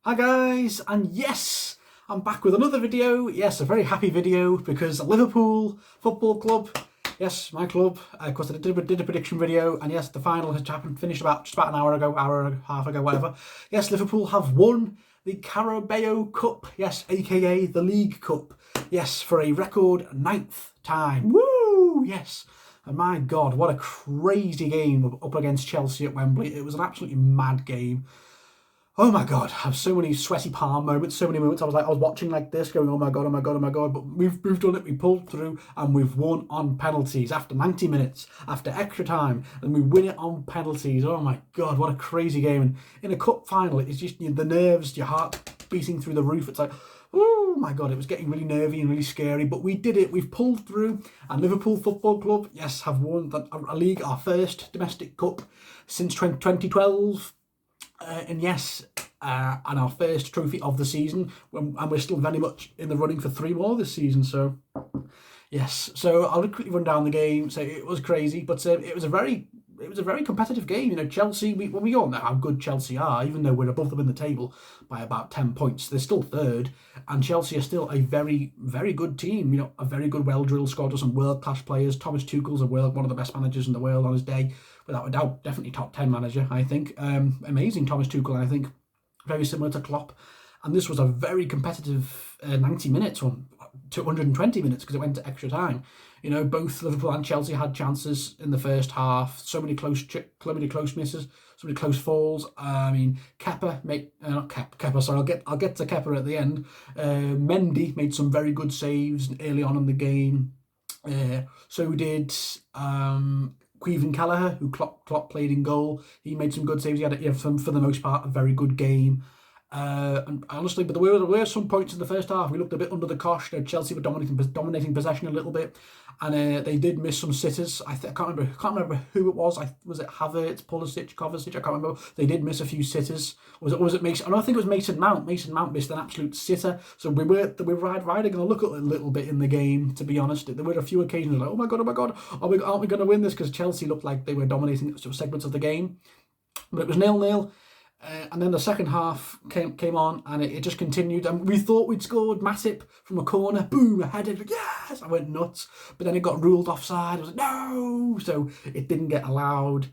Hi guys, and yes, I'm back with another video. Yes, a very happy video because Liverpool Football Club, yes, my club, of course I did a prediction video, and yes, the final has happened, finished just about an hour ago, hour and a half ago, whatever. Yes, Liverpool have won the Carabao Cup, yes, aka the League Cup, yes, for a record 9th time. Woo! Yes. And my God, what a crazy game up against Chelsea at Wembley. It was an absolutely mad game. Oh my God, I have so many sweaty palm moments, so many moments. I was watching like this, going, oh my God, oh my God, oh my God. But we've done it, we pulled through, and we've won on penalties after 90 minutes, after extra time, and we win it on penalties. Oh my God, what a crazy game. And in a cup final, it's just the nerves, your heart beating through the roof. It's like, oh my God, it was getting really nervy and really scary, but we did it. We've pulled through, and Liverpool Football Club, yes, have won a league, our first domestic cup since 2012. And yes, and our first trophy of the season, and we're still very much in the running for 3 more this season. So yes, so I'll quickly run down the game. So it was crazy, but it was a very competitive game. You know, Chelsea. We all know how good Chelsea are, even though we're above them in the table by about 10 points. They're still third, and Chelsea are still a very good team. You know, a very good, well-drilled squad of some world-class players. Thomas Tuchel's one of the best managers in the world on his day, without a doubt. Definitely top 10 manager, I think. Amazing Thomas Tuchel, I think. Very similar to Klopp. And this was a very competitive 90 minutes, or 220 minutes, because it went to extra time. You know, both Liverpool and Chelsea had chances in the first half. So many close misses, so many close falls. I mean, Kepa made not Kepa. Sorry, I'll get to Kepa at the end. Mendy made some very good saves early on in the game. So did Queven Callagher, who Klopp played in goal. He made some good saves. He had, for the most part, a very good game. And honestly, but there were some points in the first half we looked a bit under the cosh. Chelsea were dominating possession a little bit, and they did miss some sitters. I can't remember who it was. Was it Havertz, Pulisic, Kovacic? I can't remember. They did miss a few sitters. Was it Mason? I think it was Mason Mount. Mason Mount missed an absolute sitter. So we were riding a look at a little bit in the game. To be honest, there were a few occasions like, oh my God, aren't we going to win this? Because Chelsea looked like they were dominating segments of the game, but it was 0-0. And then the second half came on, and it just continued. And we thought we'd scored. Matip from a corner, boom, a header. Yes, I went nuts. But then it got ruled offside. I was like, no, so it didn't get allowed.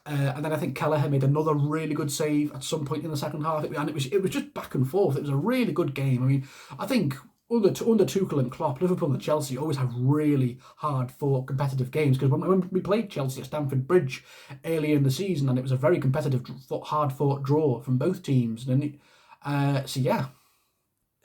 And then I think Kelleher made another really good save at some point in the second half, and it was just back and forth. It was a really good game. I mean, I think under Tuchel and Klopp, Liverpool and Chelsea always have really hard-fought competitive games, because when we played Chelsea at Stamford Bridge earlier in the season, and it was a very competitive, hard-fought draw from both teams. And so yeah,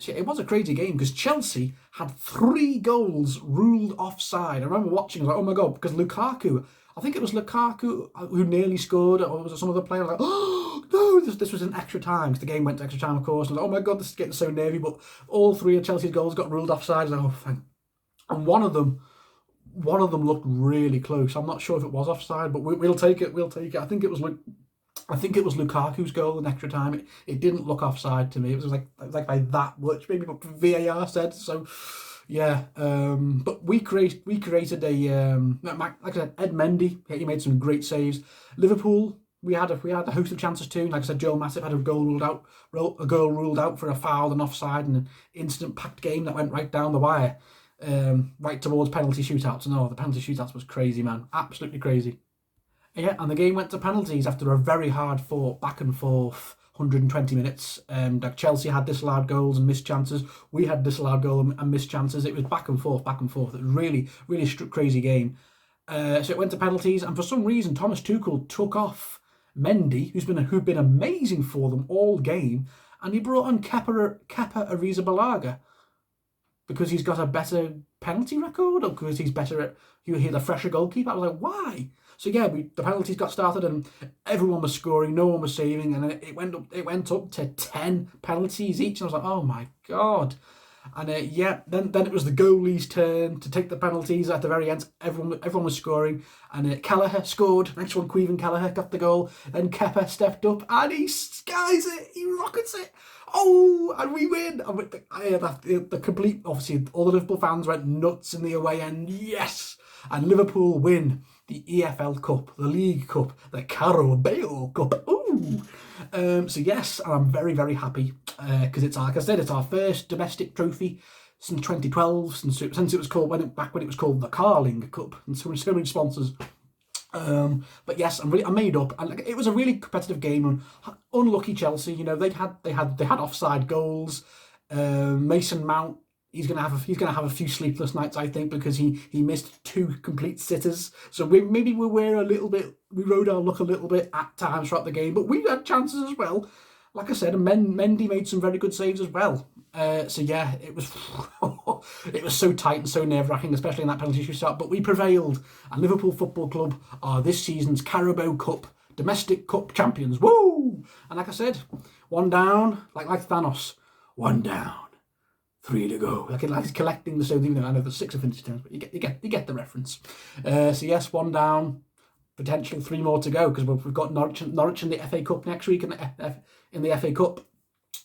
it was a crazy game because Chelsea had 3 goals ruled offside. I remember watching, I was like, oh my God, because Lukaku, I think it was Lukaku who nearly scored, or was it some other player? I was like, oh no, this was in extra time, because the game went to extra time, of course. And I was like, oh my God, this is getting so nervy. But all 3 of Chelsea's goals got ruled offside. I was like, oh, thank. And one of them looked really close. I'm not sure if it was offside, but we'll take it. We'll take it. I think it was Lukaku's goal in extra time. It didn't look offside to me. It was like by that much, maybe what VAR said. So yeah, but we created a like I said, Ed Mendy. He made some great saves. Liverpool, we had a host of chances too. Like I said, Joel Matip had a goal ruled out for a foul and offside, and an instant packed game that went right down the wire, right towards penalty shootouts. And the penalty shootouts was crazy, man, absolutely crazy. Yeah, and the game went to penalties after a very hard fought back and forth 120 minutes. Like Chelsea had disallowed goals and missed chances. We had disallowed goals and missed chances. It was back and forth, back and forth. It was really crazy game. So it went to penalties, and for some reason Thomas Tuchel took off Mendy, who'd been amazing for them all game, and he brought on Kepa Arrizabalaga because he's got a better penalty record, or because he's better at the fresher goalkeeper. I was like, why? So yeah, the penalties got started, and everyone was scoring, no one was saving, and it went up to 10 penalties each. And I was like, oh my God. And yeah, then it was the goalie's turn to take the penalties at the very end. Everyone was scoring, and Callagher scored. Next one, Queven Callagher got the goal. Then Kepa stepped up, and he skies it. He rockets it. Oh, and we win. And the complete, obviously, all the Liverpool fans went nuts in the away end. Yes, and Liverpool win the EFL Cup, the League Cup, the Carabao Cup. Ooh. So yes, and I'm very, very happy because it's, like I said, it's our first domestic trophy since 2012, since it was called, back when it was called the Carling Cup, and so many sponsors. But yes, I'm made up, and it was a really competitive game. And unlucky Chelsea, you know, they had offside goals. Mason Mount, he's gonna have a few sleepless nights, I think, because he missed 2 complete sitters. So we rode our luck a little bit at times throughout the game, but we had chances as well. Like I said, Mendy made some very good saves as well. So yeah, it was it was so tight and so nerve-wracking, especially in that penalty shootout. But we prevailed, and Liverpool Football Club are this season's Carabao Cup domestic cup champions. Woo! And like I said, 1 down, like Thanos, 1 down, 3 to go. Like he's collecting the stones. Even though I know there's 6 affinity stones, but you get the reference. So yes, 1 down. Potential 3 more to go because we've got Norwich in the FA Cup next week in the FA Cup.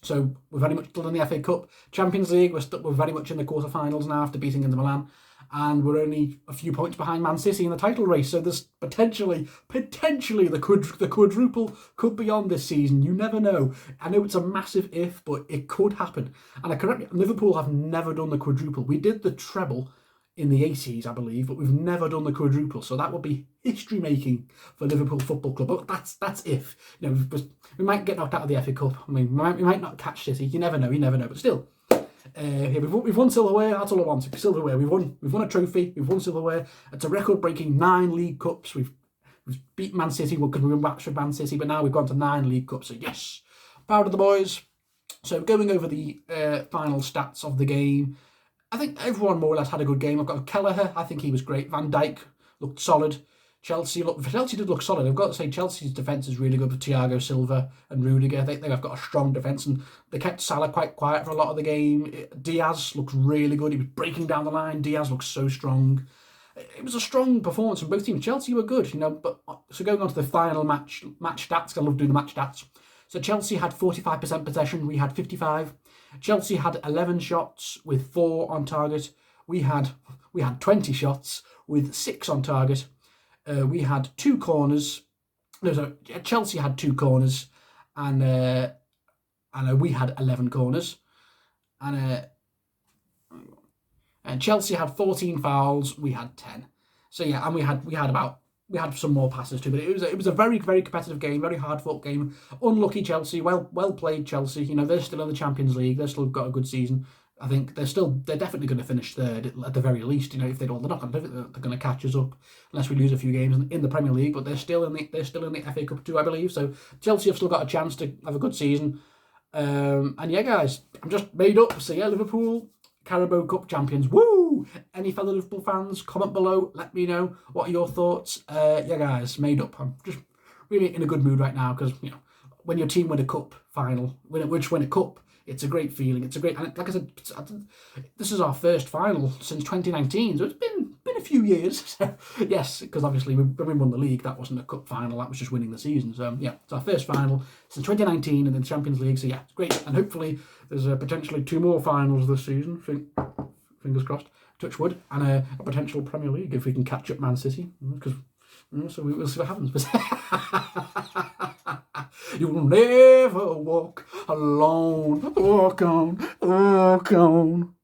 So we're very much still in the FA Cup. Champions League, we're very much in the quarterfinals now after beating Inter Milan, and we're only a few points behind Man City in the title race. So there's potentially the quadruple could be on this season. You never know. I know it's a massive if, but it could happen. And Liverpool have never done the quadruple. We did the treble in the 80s, I believe, but we've never done the quadruple, so that would be history making for Liverpool Football Club. But that's if, you know, we might get knocked out of the FA Cup. I mean, we might not catch City. You never know. But still, yeah, we've won silverware. That's all I want. Silverware. We've won a trophy. We've won silverware. It's a record breaking 9 League Cups. We've beat Man City because we were matched with Man City, but now we've gone to 9 League Cups. So yes, proud of the boys. So going over the final stats of the game. I think everyone more or less had a good game. I've got Kelleher. I think he was great. Van Dijk looked solid. Chelsea did look solid. I've got to say Chelsea's defence is really good with Thiago Silva and Rudiger. They've got a strong defence, and they kept Salah quite quiet for a lot of the game. Diaz looked really good. He was breaking down the line. Diaz looked so strong. It was a strong performance from both teams. Chelsea were good, you know. But so going on to the final match stats. I love doing the match stats. So Chelsea had 45% possession. We had 55. Chelsea had 11 shots with 4 on target. We had 20 shots with 6 on target. We had 2 corners. Chelsea had 2 corners, and we had 11 corners. And Chelsea had 14 fouls. We had 10. So yeah, and we had some more passes too, but it was a very, very competitive game, very hard fought game. Unlucky Chelsea, well played Chelsea. You know, they're still in the Champions League. They've still got a good season. I think they're definitely going to finish third at the very least. You know, if they're not they're going to catch us up unless we lose a few games in the Premier League. But they're still in the FA Cup too, I believe. So Chelsea have still got a chance to have a good season. And yeah, guys, I'm just made up. So yeah, Liverpool Carabao Cup champions. Woo! Any fellow Liverpool fans, comment below. Let me know what are your thoughts. Yeah, guys, made up. I'm just really in a good mood right now because, you know, when your team win a cup final, win a cup, it's a great feeling. It's a great, and like I said, this is our first final since 2019, so it's been a few years. So, yes, because obviously when we won the league, that wasn't a cup final, that was just winning the season. So yeah, it's our first final since 2019 in the Champions League. So yeah, it's great, and hopefully there's potentially 2 more finals this season. Fingers crossed, touch wood, and a potential Premier League if we can catch up Man City. Because so we'll see what happens. You'll never walk alone. Walk on, walk on.